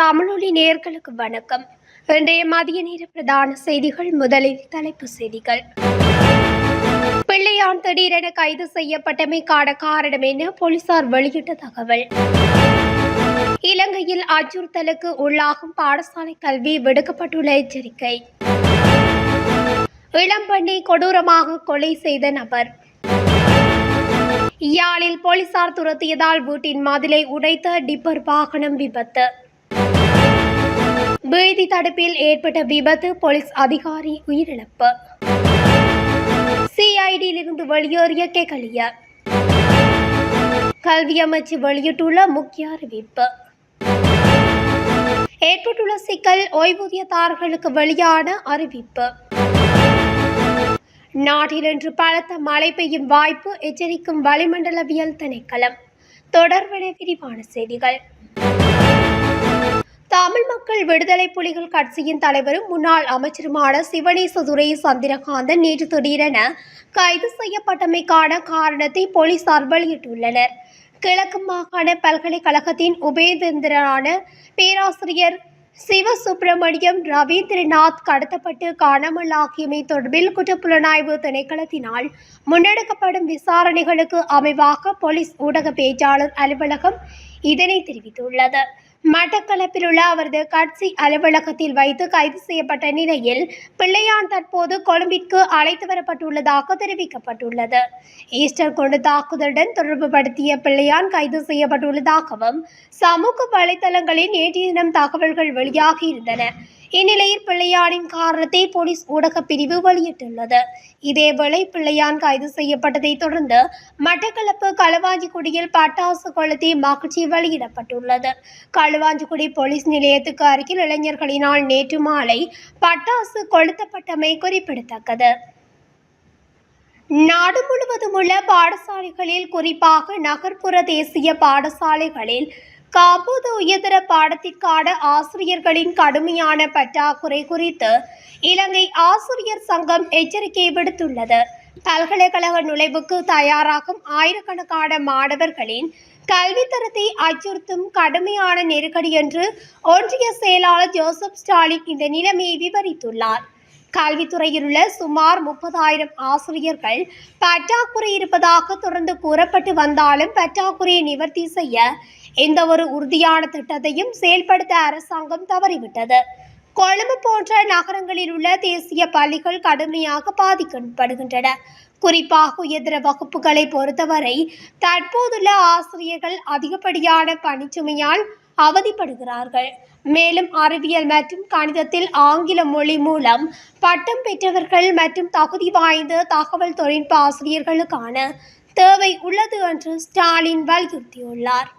தமிழொலி நேயர்களுக்கு வணக்கம். இன்றைய மதிய நேர பிரதான செய்திகள். முதலில் தலைப்பு செய்திகள். பிள்ளையான் திடீரென கைது செய்யப்பட்டமைக்கான காரணம் என்ன? போலீசார் வெளியிட்ட தகவல். இலங்கையில் அச்சுறுத்தலுக்கு உள்ளாகும் பாடசாலை கல்வி விடுக்கப்பட்டுள்ள எச்சரிக்கை. இளம்பெண்ணை கொடூரமாக கொலை செய்த நபர். யாழில் போலீசார் துரத்தியதால் வீட்டின் மதிலை உடைத்த டிப்பர் வாகனம் விபத்து. வீதி தடுப்பில் ஏற்பட்ட விபத்து, போலீஸ் அதிகாரி உயிரிழப்பு. சிஐடியிலிருந்து வெளியேறிய கெகலிய. கல்வி அமைச்சு வெளியிட்டுள்ள முக்கிய அறிவிப்பு. ஏற்பட்டுள்ள சிக்கல், ஓய்வூதியதாரர்களுக்கு வெளியான அறிவிப்பு. நாட்டில் இன்று பலத்த மழை பெய்யும் வாய்ப்பு, எச்சரிக்கும் வளிமண்டலவியல் திணைக்களம். தொடர்பான விரிவான செய்திகள். தமிழ் மக்கள் விடுதலை புலிகள் கட்சியின் தலைவரும் முன்னாள் அமைச்சருமான சிவனேசதுரை சந்திரகாந்தன் நேற்று திடீரென கைது செய்யப்பட்டமைக்கான காரணத்தை போலீசார் வெளியிட்டுள்ளனர். கிழக்கு மாகாண பல்கலைக்கழகத்தின் உபேந்திரரான பேராசிரியர் சிவசுப்பிரமணியம் ரவீந்திரநாத் கடத்தப்பட்டு காணாமலாகியமை தொடர்பில் குற்றப்புலனாய்வு திணைக்களத்தினால் முன்னெடுக்கப்படும் விசாரணைகளுக்கு அமைவாக போலீஸ் ஊடக பேச்சாளர் அலுவலகம் இதனை தெரிவித்துள்ளது. மட்டக்களப்பில் உள்ள அவரது கட்சி அலுவலகத்தில் வைத்து கைது செய்யப்பட்ட நிலையில் பிள்ளையான் தற்போது கொழும்பிற்கு அழைத்து வரப்பட்டுள்ளதாக தெரிவிக்கப்பட்டுள்ளது. ஈஸ்டர் கொண்டு தாக்குதலுடன் தொடர்புபடுத்திய பிள்ளையான் கைது செய்யப்பட்டுள்ளதாகவும் சமூக வலைதளங்களில் நேற்றைய தினம் தகவல்கள் வெளியாகியிருந்தன. இந்நிலையில் பிள்ளையானின் காரணத்தை போலீஸ் ஊடக பிரிவு வெளியிட்டுள்ளது. இதேவேளை பிள்ளையான் கைது செய்யப்பட்டதை தொடர்ந்து மட்டக்களப்பு களுவாஞ்சிக்குடியில் பட்டாசு கொளுத்தி மகிழ்ச்சி வெளியிடப்பட்டுள்ளது. களுவாஞ்சிக்குடி போலீஸ் நிலையத்துக்கு அருகில் இளைஞர்களினால் நேற்று மாலை பட்டாசு கொளுத்தப்பட்டமை குறிப்பிடத்தக்கது. நாடு முழுவதும் உள்ள பாடசாலைகளில், குறிப்பாக நகர்ப்புற தேசிய பாடசாலைகளில் காப்போது உயர்தர பாடத்திற்கான ஆசிரியர்களின் கடுமையான பற்றாக்குறை குறித்து இலங்கை ஆசிரியர் சங்கம் எச்சரிக்கை விடுத்துள்ளது. பல்கலைக்கழக நுழைவுக்கு தயாராகும் ஆயிரக்கணக்கான மாணவர்களின் கல்வித்தரத்தை அச்சுறுத்தும் கடுமையான நெருக்கடி என்று ஒன்றிய செயலாளர் ஜோசப் ஸ்டாலின் இந்த நிலைமையை விவரித்துள்ளார். கல்வித்துறையில் உள்ள சுமார் 30,000 ஆசிரியர்கள் பற்றாக்குறை இருப்பதாக தொடர்ந்து கூறப்பட்டு வந்தாலும் பற்றாக்குறையை நிவர்த்தி செய்ய எந்த ஒரு உறுதியான திட்டத்தையும் செயல்படுத்த அரசாங்கம் தவறிவிட்டது. கொழும்பு போன்ற நகரங்களில் உள்ள தேசிய பள்ளிகள் கடுமையாக பாதிக்கப்படுகின்றன. குறிப்பாக உயர்தர வகுப்புகளை பொறுத்தவரை தற்போதுள்ள ஆசிரியர்கள் அதிகப்படியான பணிச்சுமையால் அவதிப்படுகிறார்கள். மேலும் அறிவியல் மற்றும் கணிதத்தில் ஆங்கில மொழி மூலம் பட்டம் பெற்றவர்கள் மற்றும் தகுதி வாய்ந்த தகவல் தொழில்நுட்ப ஆசிரியர்களுக்கான தேவை உள்ளது என்று ஸ்டாலின் வலியுறுத்தியுள்ளார்.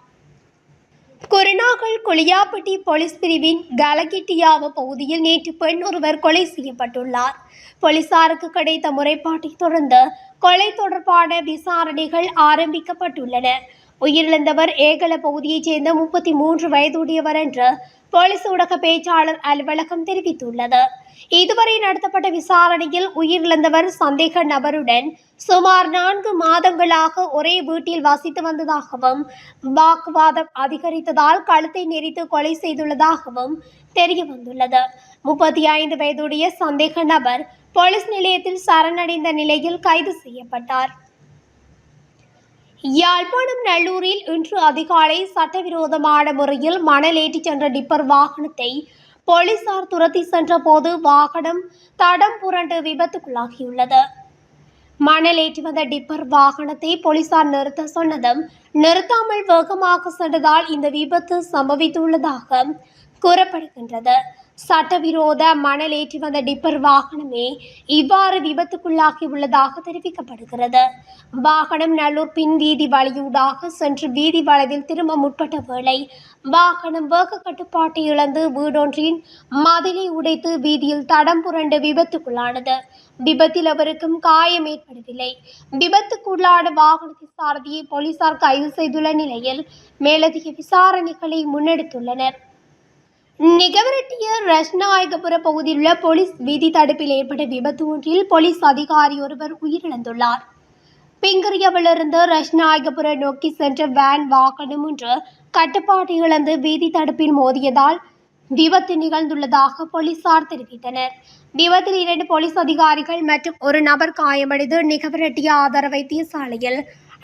குருநாகல் குளியாப்பட்டி போலீஸ் பிரிவின் கலகிட்டியாவ பகுதியில் நேற்று பெண் ஒருவர் கொலை செய்யப்பட்டுள்ளார். போலீசாருக்கு கிடைத்த முறைப்பாட்டை தொடர்ந்து கொலை தொடர்பான விசாரணைகள் ஆரம்பிக்கப்பட்டுள்ளன. உயிரிழந்தவர் ஏகல பகுதியைச் சேர்ந்த 33 வயதுடையவர் என்று போலீஸ் ஊடக பேச்சாளர் அலுவலகம் தெரிவித்துள்ளது. இதுவரை நடத்தப்பட்ட விசாரணையில் உயிரிழந்தவர் சந்தேக நபருடன் சுமார் 4 மாதங்களாக ஒரே வீட்டில் வசித்து வந்ததாகவும் வாக்குவாதம் அதிகரித்ததால் கழுத்தை நெரித்து கொலை செய்துள்ளதாகவும் தெரிய வந்துள்ளது. 35 வயதுடைய சந்தேக நபர் போலீஸ் நிலையத்தில் சரணடைந்த நிலையில் கைது செய்யப்பட்டார். யாழ்ப்பாணம் நல்லூரில் இன்று அதிகாலை சட்டவிரோதமான முறையில் மணல் ஏற்றிச் சென்ற டிப்பர் வாகனத்தை போலீசார் துரத்தி சென்ற போது வாகனம் தடம் புரண்டு விபத்துக்குள்ளாகியுள்ளது. மணல் ஏற்றி வந்த டிப்பர் வாகனத்தை போலீசார் நிறுத்த சொன்னதும் நிறுத்தாமல் வேகமாக சென்றதால் இந்த விபத்து சம்பவித்துள்ளதாக கூறப்படுகின்றது. சட்டவிரோத மணல் ஏற்றி வந்த டிப்பர் வாகனமே இவ்வாறு விபத்துக்குள்ளாகி உள்ளதாக தெரிவிக்கப்படுகிறது. வாகனம் நல்லூர் பின் வீதி வழியூடாக சென்று வீதி வளைவில் திரும்ப முற்பட்ட வேளை வாகனம் வேக கட்டுப்பாட்டை இழந்து வீடொன்றின் மதிலை உடைத்து வீதியில் தடம் புரண்டு விபத்துக்குள்ளானது. விபத்தில் அவருக்கும் காயம் ஏற்படவில்லை. விபத்துக்குள்ளான வாகனத்தின் சாரதியை போலீசார் கைது செய்துள்ள நிலையில் மேலதிக விசாரணைகளை முன்னெடுத்துள்ளனர். நிகவரட்டிய ரஷ்நாயகபுர பகுதியில் உள்ள போலீஸ் வீதி தடுப்பில் ஏற்பட்ட விபத்து ஒன்றில் போலீஸ் அதிகாரி ஒருவர் உயிரிழந்துள்ளார். பிங்கரியவிலிருந்து ரஷ்நாயகபுர நோக்கி சென்ற வேன் வாகனம் ஒன்று கட்டுப்பாட்டை இழந்து வீதி தடுப்பில் மோதியதால் விபத்து நிகழ்ந்துள்ளதாக போலீசார் தெரிவித்தனர். விபத்தில் 2 போலீஸ் அதிகாரிகள் மற்றும் ஒரு நபர் காயமடைந்து நிகவரெட்டிய ஆதார வைத்தியசாலையில்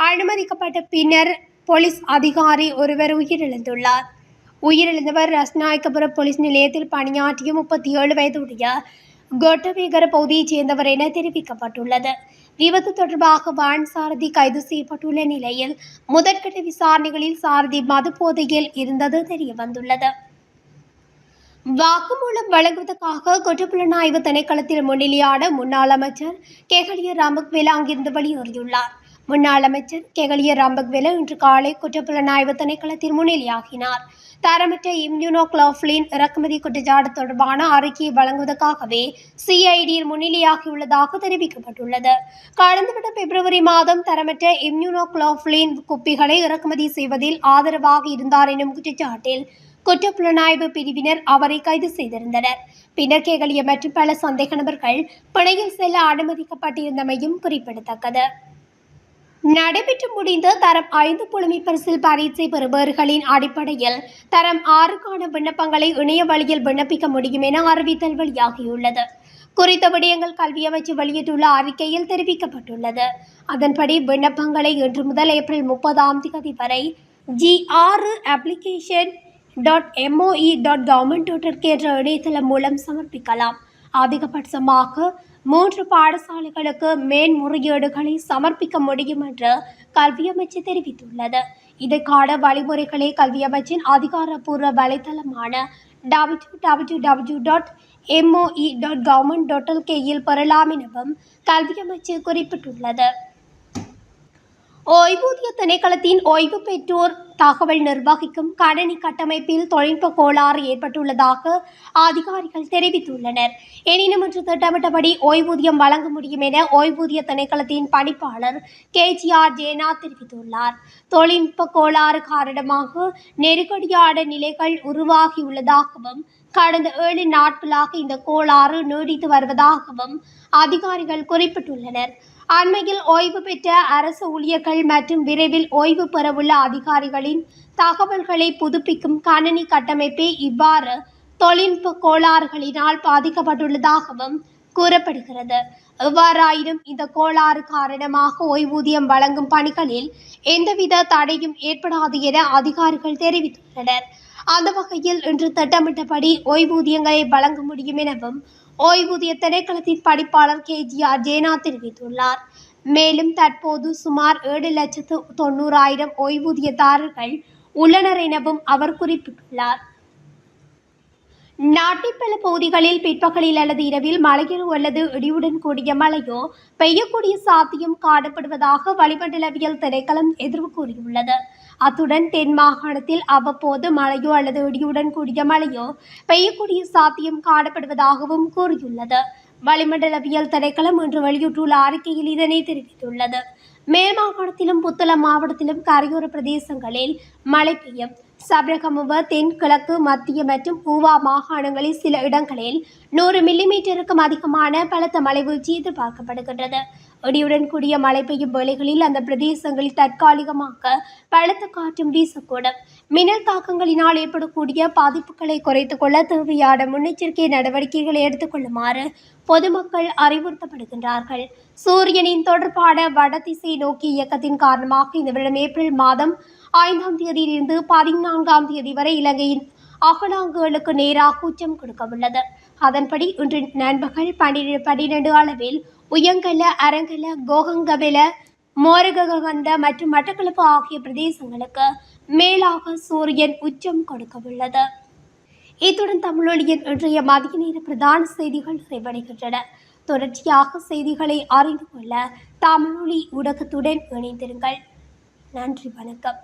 அனுமதிக்கப்பட்ட பின்னர் போலீஸ் அதிகாரி ஒருவர் உயிரிழந்துள்ளார். உயிரிழந்தவர் ரஸ்நாயக்கபுர போலீஸ் நிலையத்தில் பணியாற்றிய 37 வயதுடைய கொட்டவேகர பகுதியைச் சேர்ந்தவர் என தெரிவிக்கப்பட்டுள்ளது. விபத்து தொடர்பாக வான் சாரதி கைது செய்யப்பட்டுள்ள நிலையில் முதற்கட்ட விசாரணைகளில் சாரதி மது போதையில் இருந்தது தெரியவந்துள்ளது. வாக்குமூலம் வழங்குவதற்காக குற்றப்புலனாய்வு திணைக்களத்தில் முன்னிலையான முன்னாள் அமைச்சர் கெஹலிய ரம்பக்வெல அங்கிருந்து வெளியேறியுள்ளார். முன்னாள் அமைச்சர் கெஹலிய ரம்பக்வெல இன்று காலை குற்றப்புலனாய்வு திணைக்களத்தில் முன்னிலையாகினார். தரமற்ற இம்யூனோகுளோபுலின் இறக்குமதி குற்றச்சாட்டு தொடர்பான அறிக்கையை வழங்குவதற்காகவே சிஐடியில் முன்னிலையாகியுள்ளதாக தெரிவிக்கப்பட்டுள்ளது. கடந்த வருடம் பிப்ரவரி மாதம் தரமற்ற இம்யூனோகுளோபுலின் குப்பிகளை இறக்குமதி செய்வதில் ஆதரவாக இருந்தார் எனும் குற்றச்சாட்டில் குற்றப்புலனாய்வு பிரிவினர் அவரை கைது செய்திருந்தனர். பின்னர் கெஹலிய மற்றும் பல சந்தேக நபர்கள் பிணையில் செல்ல அனுமதிக்கப்பட்டிருந்தமையும் குறிப்பிடத்தக்கது. நடைபெற்று முடிந்த தரம் 5 புலமை பரிசில் பரீட்சை பெறுபவர்களின் அடிப்படையில் தரம் 6க்கான விண்ணப்பங்களை இணைய வழியில் விண்ணப்பிக்க முடியும் என அறிவித்தல் வெளியாகியுள்ளது. குறித்த விடயங்கள் கல்வி அமைச்சு வெளியிட்டுள்ள அறிக்கையில் தெரிவிக்கப்பட்டுள்ளது. அதன்படி விண்ணப்பங்களை இன்று முதல் ஏப்ரல் 30 வரை G6 application.moe.government.lk என்ற இணையதளம் மூலம் சமர்ப்பிக்கலாம். அதிகபட்சமாக 3 பாடசாலைகளுக்கு மேன்முறையீடுகளை சமர்ப்பிக்க முடியும் என்று கல்வி அமைச்சு தெரிவித்துள்ளது. இதற்கான வழிமுறைகளை கல்வி அமைச்சின் அதிகாரப்பூர்வ வலைத்தளமான www.moe.government.lk இல் பெறலாம் எனவும் கல்வி அமைச்சு குறிப்பிட்டுள்ளது. ஓய்வூதிய திணைக்களத்தின் ஓய்வு பெற்றோர் தகவல் நிர்வகிக்கும் கணனி கட்டமைப்பில் தொழில்நுட்ப கோளாறு ஏற்பட்டுள்ளதாக அதிகாரிகள் தெரிவித்துள்ளனர். எனினும் இன்று திட்டமிட்டபடி ஓய்வூதியம் வழங்க முடியும் என ஓய்வூதிய திணைக்களத்தின் பணிப்பாளர் KGR ஜேனா தெரிவித்துள்ளார். தொழில்நுட்ப கோளாறு காரணமாக நெருக்கடியான நிலைகள் உருவாகியுள்ளதாகவும் கடந்த 7 நாட்களாக இந்த கோளாறு நீடித்து வருவதாகவும் அதிகாரிகள் குறிப்பிட்டுள்ளனர். அண்மையில் ஓய்வு பெற்ற அரசு ஊழியர்கள் மற்றும் விரைவில் ஓய்வு பெறவுள்ள அதிகாரிகளின் தகவல்களை புதுப்பிக்கும் கணனி கட்டமைப்பே இவ்வாறு தொழில்நுட்ப கோளாறுகளினால் பாதிக்கப்பட்டுள்ளதாகவும் கூறப்படுகிறது. எவ்வாறாயினும் இந்த கோளாறு காரணமாக ஓய்வூதியம் வழங்கும் பணிகளில் எந்தவித தடையும் ஏற்படாது என அதிகாரிகள் தெரிவித்துள்ளனர். அந்த வகையில் இன்று திட்டமிட்டபடி ஓய்வூதியங்களை வழங்க முடியும் எனவும் ஓய்வூதிய திணைக்களத்தின் பணிப்பாளர் KGR ஜேனா தெரிவித்துள்ளார். மேலும் தற்போது சுமார் 7,90,000 ஓய்வூதியதாரர்கள் உள்ளனர் எனவும் அவர் குறிப்பிட்டுள்ளார். நாட்டின் பல பகுதிகளில் பிற்பகலில் அல்லது இரவில் மழையோ அல்லது இடியுடன் கூடிய மழையோ பெய்யக்கூடிய சாத்தியம் காணப்படுவதாக வளிமண்டலவியல் திணைக்களம் எதிர்வு கூறியுள்ளது. அத்துடன் தென் மாகாணத்தில் அவ்வப்போது மழையோ அல்லது இடியுடன் கூடிய மழையோ பெய்யக்கூடிய சாத்தியம் காணப்படுவதாகவும் கூறியுள்ளது. வளிமண்டலவியல் திணைக்களம் இன்று வெளியிட்டுள்ள அறிக்கையில் இதனை தெரிவித்துள்ளது. மேல் மாகாணத்திலும் புத்தளம் மாவட்டத்திலும் கரையோர பிரதேசங்களில் மழை பெய்யும். சபரகமுவ, தென் கிழக்கு, மத்திய மற்றும் ஊவா மாகாணங்களில் சில இடங்களில் 100 மில்லிமீட்டருக்கும் அதிகமான பலத்த மழை வீழ்ச்சி எதிர்பார்க்கப்படுகின்றது. இடியுடன் கூடிய மழை பெய்யும் வேளைகளில் அந்த பிரதேசங்களில் தற்காலிகமாக பலத்த காற்றும் வீசக்கூடும். மின்னல் தாக்கங்களினால் ஏற்படக்கூடிய பாதிப்புகளை குறைத்துக் கொள்ள தேவையான முன்னெச்சரிக்கை நடவடிக்கைகளை எடுத்துக் கொள்ளுமாறு பொதுமக்கள் அறிவுறுத்தப்படுகின்றார்கள். சூரியனின் தொடர்பான வடதிசை நோக்கிய இயக்கத்தின் காரணமாக இந்த வருடம் ஏப்ரல் மாதம் 5ஆம் தேதியிலிருந்து 14ஆம் தேதி வரை இலங்கையின் அகலாங்குகளுக்கு நேராக உச்சம் கொடுக்கவுள்ளது. அதன்படி இன்று நண்பகல் 12 அளவில் உயங்கல, அரங்கல, கோகங்கவெல, மோரககந்த மற்றும் மட்டக்களப்பு ஆகிய பிரதேசங்களுக்கு மேலாக சூரியன் உச்சம் கொடுக்கவுள்ளது. இத்துடன் தமிழொலியின் இன்றைய மதிய நேர பிரதான செய்திகள் நிறைவடைகின்றன. தொடர்ச்சியாக செய்திகளை அறிந்து கொள்ள தமிழொலி ஊடகத்துடன் இணைந்திருங்கள். நன்றி, வணக்கம்.